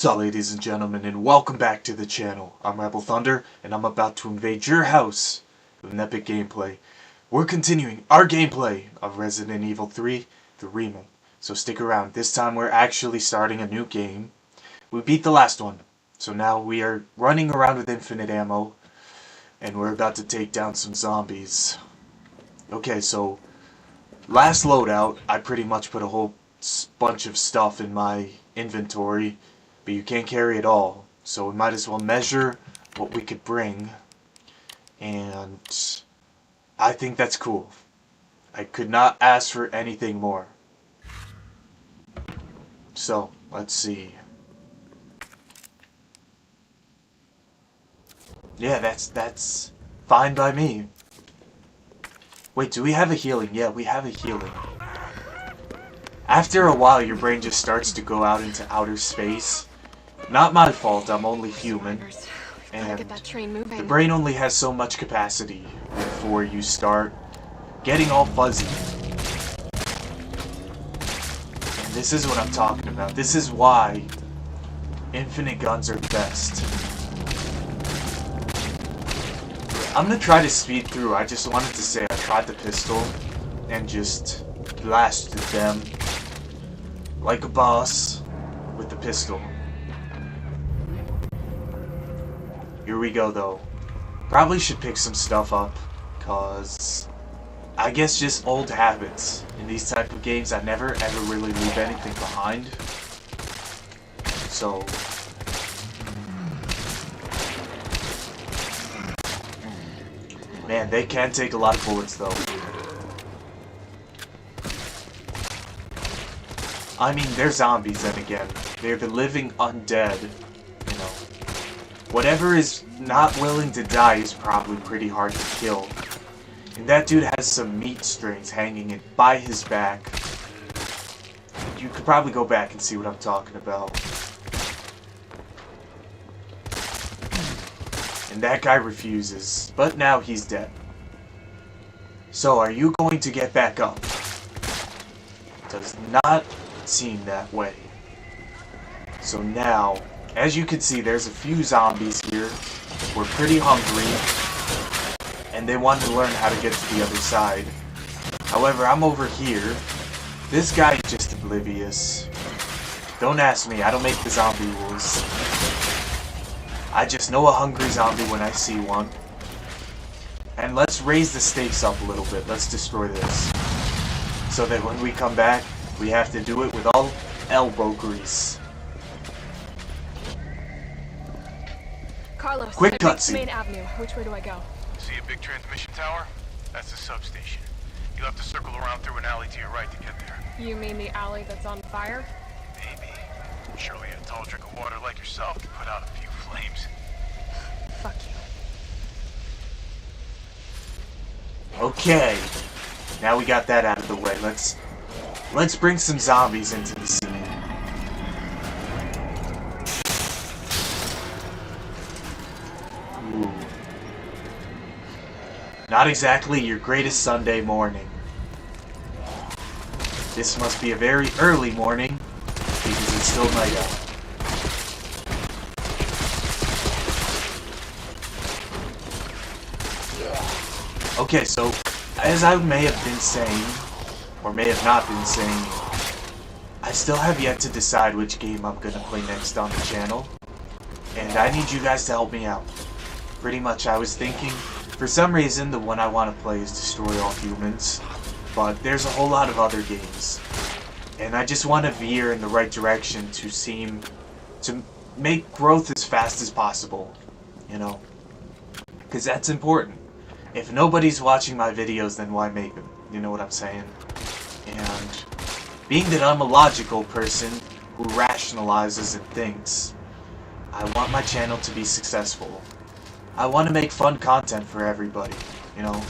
So, ladies and gentlemen, and welcome back to the channel. I'm Rebel Thunder, and I'm about to invade your house with an epic gameplay. We're continuing our gameplay of Resident Evil 3, the Remake. So stick around. This time we're actually starting a new game. We beat the last one, so now we are running around with infinite ammo, and we're about to take down some zombies. Okay, so last loadout, I pretty much put a whole bunch of stuff in my inventory, but you can't carry it all, so we might as well measure what we could bring, and I think that's cool. I could not ask for anything more. So, let's see. Yeah, that's fine by me. Wait, do we have a healing? Yeah, we have a healing. After a while, your brain just starts to go out into outer space. Not my fault, I'm only human. And the brain only has so much capacity before you start getting all fuzzy. And this is what I'm talking about. This is why infinite guns are best. I'm gonna try to speed through. I just wanted to say I tried the pistol and just blasted them like a boss with the pistol. Here we go though. Probably should pick some stuff up, cause I guess just old habits. In these type of games I never ever really leave anything behind. So man, they can take a lot of bullets though. I mean, they're zombies then again. They're the living undead, you know. Whatever is not willing to die is probably pretty hard to kill. And that dude has some meat strings hanging in by his back. You could probably go back and see what I'm talking about. And that guy refuses, but now he's dead. So, are you going to get back up? Does not seem that way. So now, as you can see, there's a few zombies here. We're pretty hungry, and they want to learn how to get to the other side. However, I'm over here. This guy is just oblivious. Don't ask me, I don't make the zombie rules. I just know a hungry zombie when I see one. And let's raise the stakes up a little bit. Let's destroy this. So that when we come back, we have to do it with all elbow grease. Carlos, quick I reached cutscene. Main Avenue. Which way do I go? See a big transmission tower? That's the substation. You'll have to circle around through an alley to your right to get there. You mean the alley that's on fire? Maybe. Surely a tall drink of water like yourself can put out a few flames. Fuck you. Okay. Now we got that out of the way. Let's bring some zombies into the scene. Ooh. Not exactly your greatest Sunday morning. This must be a very early morning, because it's still night out. Okay, so, as I may have been saying, or may have not been saying, I still have yet to decide which game I'm gonna play next on the channel, and I need you guys to help me out. Pretty much I was thinking, for some reason the one I want to play is Destroy All Humans, but there's a whole lot of other games, and I just want to veer in the right direction to make growth as fast as possible, you know, because that's important. If nobody's watching my videos, then why make them? You know what I'm saying? And being that I'm a logical person who rationalizes and thinks, I want my channel to be successful. I want to make fun content for everybody, you know?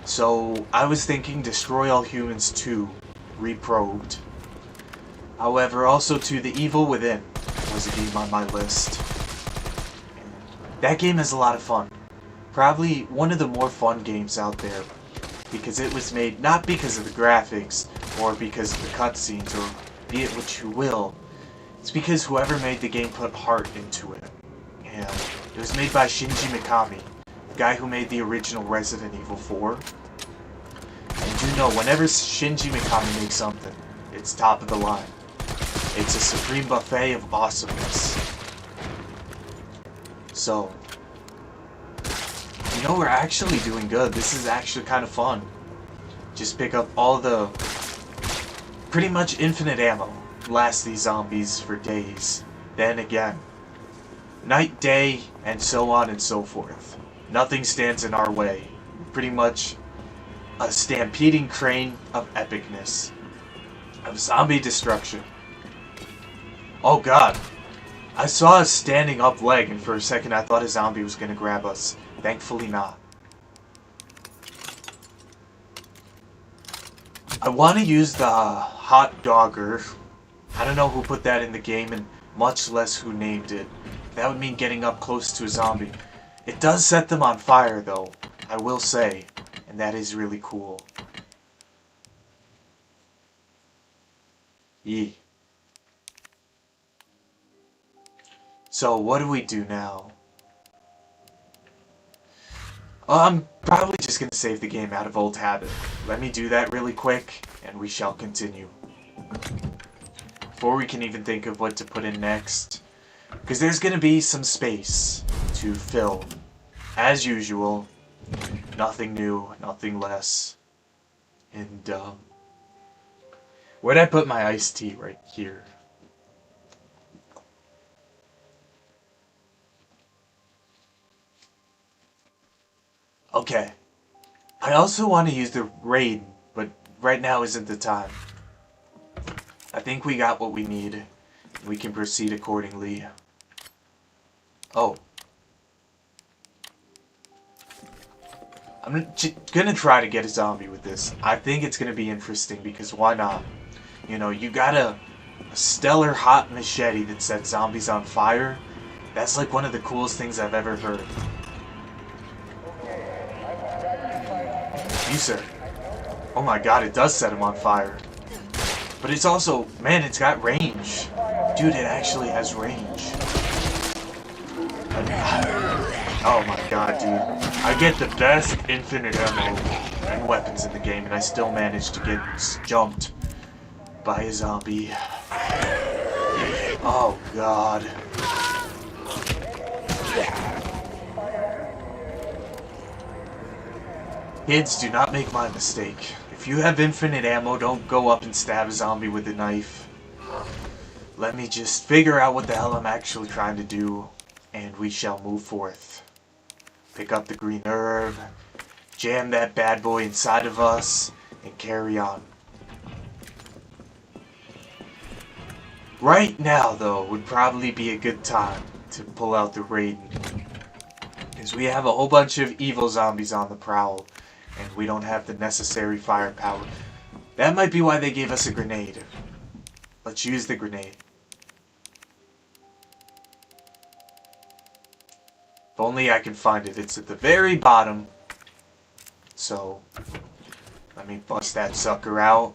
So, I was thinking Destroy All Humans 2, Reprobed. However, also To The Evil Within was a game on my list. And that game is a lot of fun. Probably one of the more fun games out there, because it was made not because of the graphics or because of the cutscenes, or be it what you will. It's because whoever made the game put heart into it. And it was made by Shinji Mikami, the guy who made the original Resident Evil 4. And you know, whenever Shinji Mikami makes something, it's top of the line. It's a supreme buffet of awesomeness. So, you know, we're actually doing good. This is actually kind of fun. Just pick up all the pretty much infinite ammo. Last these zombies for days. Then again. Night, day, and so on and so forth. Nothing stands in our way. Pretty much a stampeding crane of epicness. Of zombie destruction. Oh god. I saw a standing up leg and for a second I thought a zombie was gonna grab us. Thankfully not. I want to use the hot dogger. I don't know who put that in the game and much less who named it. That would mean getting up close to a zombie. It does set them on fire though, I will say. And that is really cool. Yee. So what do we do now? I'm probably just gonna save the game out of old habit. Let me do that really quick, and we shall continue. Before we can even think of what to put in next. Because there's gonna be some space to fill. As usual. Nothing new, nothing less. And, where'd I put my iced tea? Right here. Okay. I also want to use the raid, but right now isn't the time. I think we got what we need. We can proceed accordingly. Oh. I'm gonna try to get a zombie with this. I think it's gonna be interesting because why not? You know, you got a stellar hot machete that sets zombies on fire. That's like one of the coolest things I've ever heard. You, sir. Oh my god, it does set him on fire. But it's also, man, it's got range. Dude, it actually has range. Oh my god, dude. I get the best infinite ammo and weapons in the game, and I still manage to get jumped by a zombie. Oh god. Kids, do not make my mistake. If you have infinite ammo, don't go up and stab a zombie with a knife. Let me just figure out what the hell I'm actually trying to do, and we shall move forth. Pick up the green herb, jam that bad boy inside of us, and carry on. Right now, though, would probably be a good time to pull out the Raiden. Because we have a whole bunch of evil zombies on the prowl, and we don't have the necessary firepower. That might be why they gave us a grenade. Let's use the grenade. If only I can find it. It's at the very bottom. So, let me bust that sucker out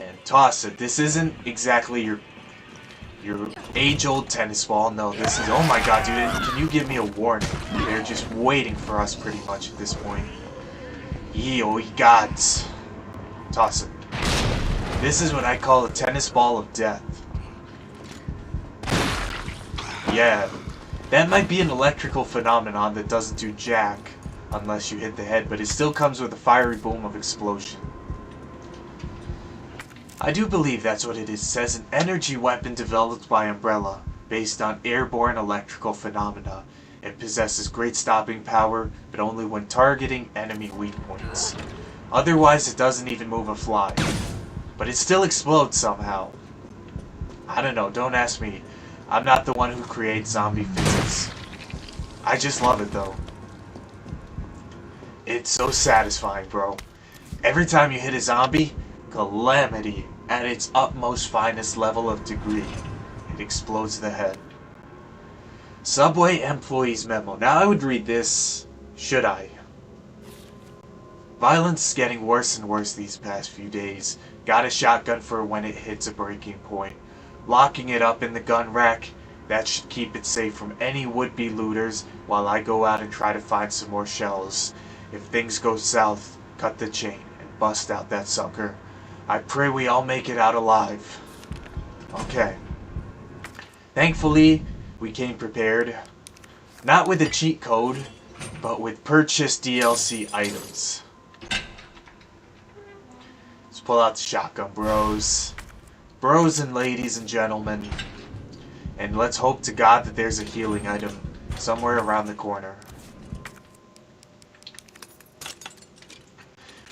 and toss it. This isn't exactly your age-old tennis ball. No, this is... Oh my god, dude. Can you give me a warning? They're just waiting for us pretty much at this point. Oh, you got. Toss it. This is what I call a tennis ball of death. Yeah. That might be an electrical phenomenon that doesn't do jack unless you hit the head, but it still comes with a fiery boom of explosion. I do believe that's what it is. It says an energy weapon developed by Umbrella, based on airborne electrical phenomena. It possesses great stopping power, but only when targeting enemy weak points. Otherwise, it doesn't even move a fly. But it still explodes somehow. I don't know, don't ask me. I'm not the one who creates zombie physics. I just love it though. It's so satisfying, bro. Every time you hit a zombie, calamity at its utmost finest level of degree. It explodes the head. Subway employees memo. Now I would read this, should I? Violence is getting worse and worse these past few days. Got a shotgun for when it hits a breaking point. locking it up in the gun rack. That should keep it safe from any would-be looters while I go out and try to find some more shells. If things go south, cut the chain and bust out that sucker. I pray we all make it out alive. Okay. Thankfully, we came prepared. Not with a cheat code, but with purchased DLC items. Let's pull out the shotgun, bros. Bros and ladies and gentlemen. And let's hope to God that there's a healing item somewhere around the corner.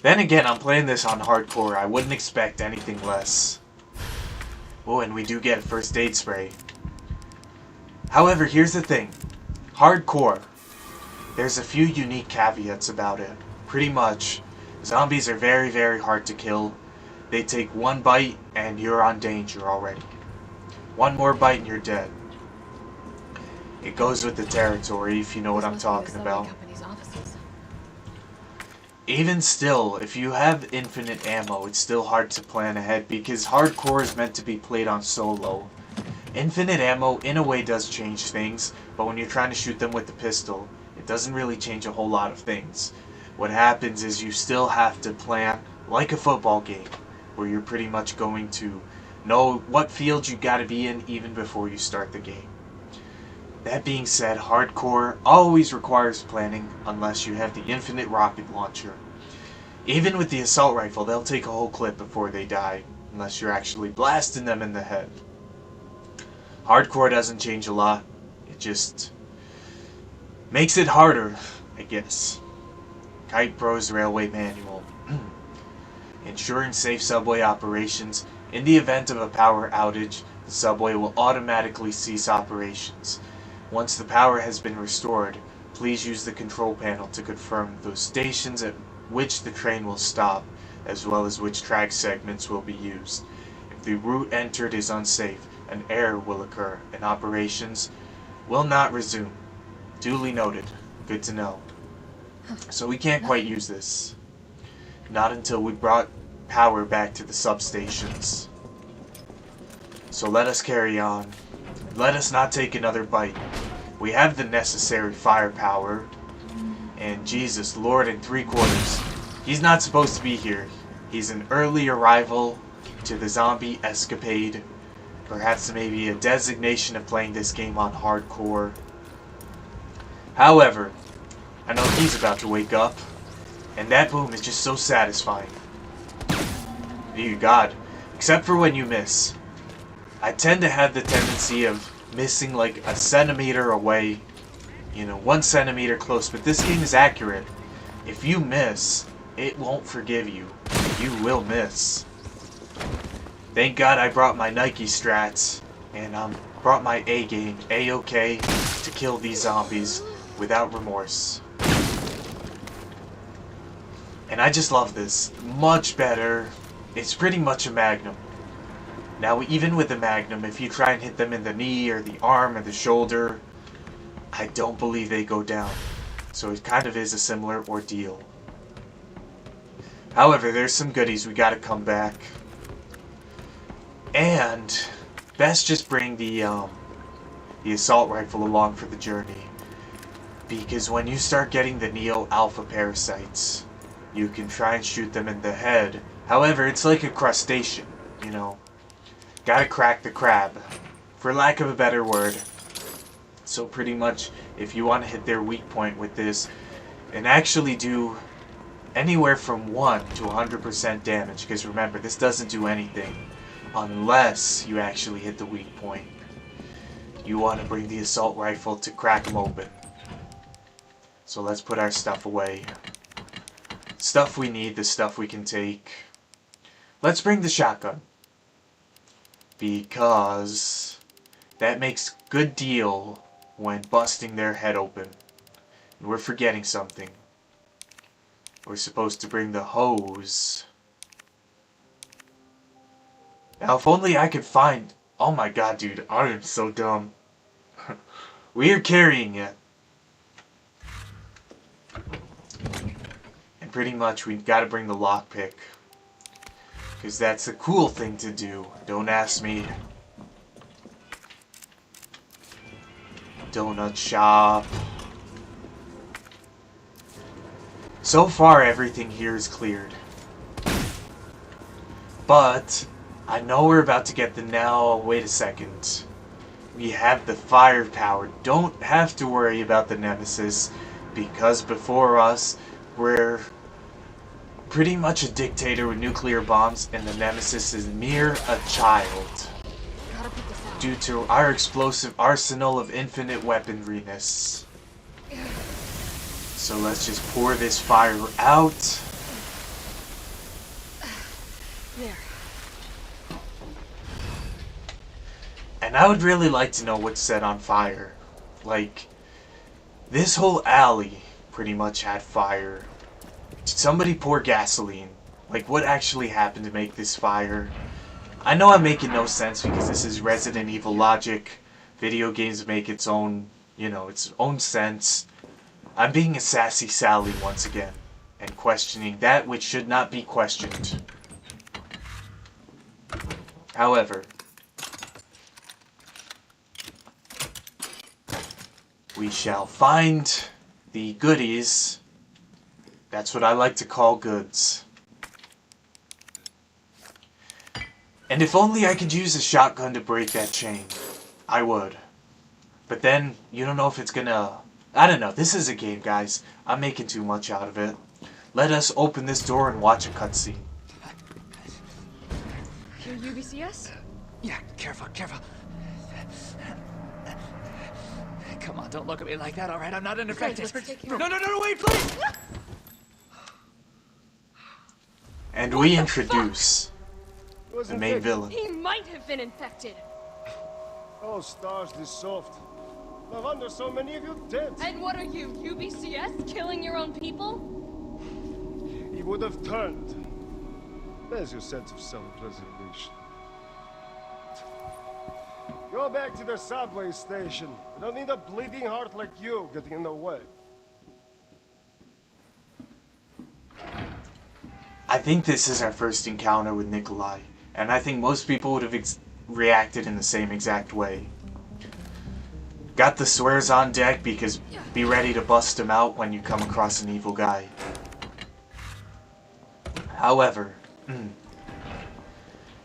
Then again, I'm playing this on hardcore. I wouldn't expect anything less. Oh, and we do get a first aid spray. However, here's the thing. Hardcore. There's a few unique caveats about it. Pretty much, zombies are very, very hard to kill. They take one bite and you're on danger already. One more bite and you're dead. It goes with the territory, if you know what I'm talking about. Even still, if you have infinite ammo, it's still hard to plan ahead because hardcore is meant to be played on solo. Infinite ammo, in a way, does change things, but when you're trying to shoot them with the pistol, it doesn't really change a whole lot of things. What happens is you still have to plan like a football game, where you're pretty much going to know what field you gotta be in even before you start the game. That being said, hardcore always requires planning unless you have the infinite rocket launcher. Even with the assault rifle, they'll take a whole clip before they die, unless you're actually blasting them in the head. Hardcore doesn't change a lot, it just makes it harder, I guess. Kite Pro's Railway Manual. Ensuring safe subway operations. In the event of a power outage, the subway will automatically cease operations. Once the power has been restored, please use the control panel to confirm those stations at which the train will stop, as well as which track segments will be used. If the route entered is unsafe, an error will occur, and operations will not resume. Duly noted. Good to know. So we can't quite use this. Not until we brought power back to the substations. So let us carry on. Let us not take another bite. We have the necessary firepower. And Jesus, Lord and 3/4. He's not supposed to be here. He's an early arrival to the zombie escapade. Perhaps maybe a designation of playing this game on hardcore. However, I know he's about to wake up. And that boom is just so satisfying. Dear God. Except for when you miss. I tend to have the tendency of missing like a centimeter away. You know, 1 centimeter close. But this game is accurate. If you miss, it won't forgive you. You will miss. Thank God I brought my Nike strats. And brought my A-game, A-OK, to kill these zombies without remorse. And I just love this. Much better. It's pretty much a Magnum. Now, even with the Magnum, if you try and hit them in the knee or the arm or the shoulder, I don't believe they go down. So it kind of is a similar ordeal. However, there's some goodies. We gotta come back. And best just bring the assault rifle along for the journey. Because when you start getting the Neo-Alpha parasites, you can try and shoot them in the head. However, it's like a crustacean, you know. Gotta crack the crab, for lack of a better word. So pretty much, if you want to hit their weak point with this, and actually do anywhere from 1 to 100% damage, because remember, this doesn't do anything unless you actually hit the weak point. You want to bring the assault rifle to crack them open. So let's put our stuff away. Stuff we need, the stuff we can take. Let's bring the shotgun. Because that makes good deal when busting their head open. And we're forgetting something. We're supposed to bring the hose. Now if only I could find... Oh my god, dude, I am so dumb. We're carrying it. And pretty much we've got to bring the lockpick. Because that's a cool thing to do. Don't ask me. donut shop. So far, everything here is cleared. But I know we're about to get the now. Wait a second. We have the firepower. Don't have to worry about the Nemesis, because before us, we're pretty much a dictator with nuclear bombs, and the Nemesis is mere a child. Due to our explosive arsenal of infinite weaponryness. So let's just pour this fire out. There. And I would really like to know what's set on fire. Like, this whole alley pretty much had fire. Did somebody pour gasoline? Like, what actually happened to make this fire? I know I'm making no sense because this is Resident Evil logic. Video games make its own, its own sense. I'm being a sassy Sally once again, and questioning that which should not be questioned. However, we shall find the goodies. That's what I like to call goods. And if only I could use a shotgun to break that chain, I would. But then, you don't know if it's gonna... I don't know, this is a game, guys. I'm making too much out of it. Let us open this door and watch a cutscene. Your UBCS? Yeah, careful. Come on, don't look at me like that, alright? I'm not infected. Let's take care of No, wait, please! And we introduce the main villain. He might have been infected. Oh, stars, this soft. No wonder so many of you dead. And what are you, UBCS? Killing your own people? He would have turned. There's your sense of self-preservation. Go back to the subway station. I don't need a bleeding heart like you getting in the way. I think this is our first encounter with Nikolai, and I think most people would have reacted in the same exact way. Got the swears on deck because be ready to bust him out when you come across an evil guy. However,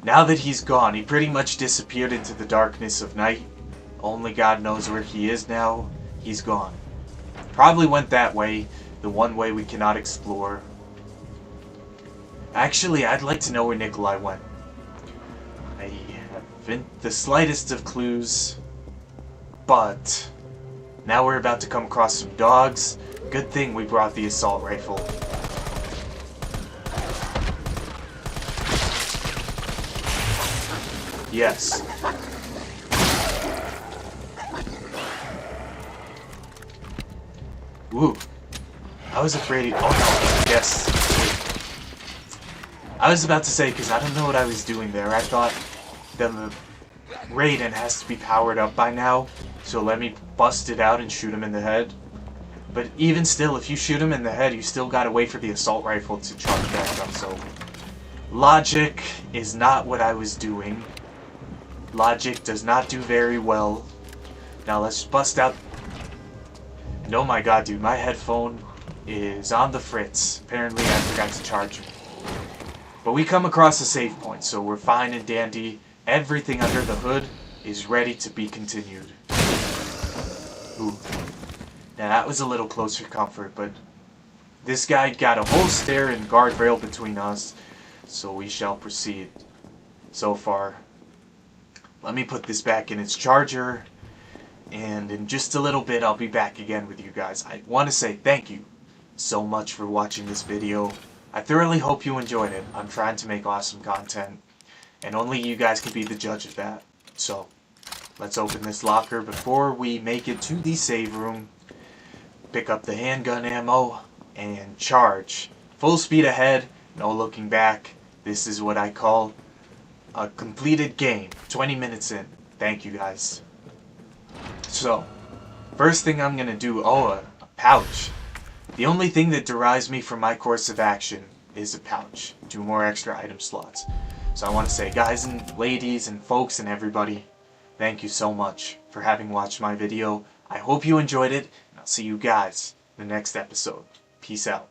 now that he's gone, he pretty much disappeared into the darkness of night. Only God knows where he is now. He's gone. Probably went that way, the one way we cannot explore. Actually, I'd like to know where Nikolai went. I haven't the slightest of clues, but now we're about to come across some dogs. Good thing we brought the assault rifle. Yes. Ooh. I was afraid... Oh no, yes. I was about to say, because I don't know what I was doing there. I thought the Raiden has to be powered up by now, so let me bust it out and shoot him in the head. But even still, if you shoot him in the head, you still gotta wait for the assault rifle to charge back up, so... Logic is not what I was doing. Logic does not do very well. Now let's bust out... And oh my god, dude, my headphone is on the fritz. Apparently I forgot to charge it. But we come across a save point, so we're fine and dandy. Everything under the hood is ready to be continued. Ooh. Now that was a little close for comfort, but this guy got a whole stair and guardrail between us, so we shall proceed. So far. Let me put this back in its charger, and in just a little bit I'll be back again with you guys. I want to say thank you so much for watching this video. I thoroughly hope you enjoyed it. I'm trying to make awesome content, and only you guys can be the judge of that. So, let's open this locker before we make it to the save room, pick up the handgun ammo, and charge. Full speed ahead, no looking back. This is what I call a completed game. 20 minutes in. Thank you guys. So, first thing I'm gonna do, a pouch. The only thing that derives me from my course of action is a pouch. 2 more extra item slots. So I want to say, guys and ladies and folks and everybody, thank you so much for having watched my video. I hope you enjoyed it, and I'll see you guys in the next episode. Peace out.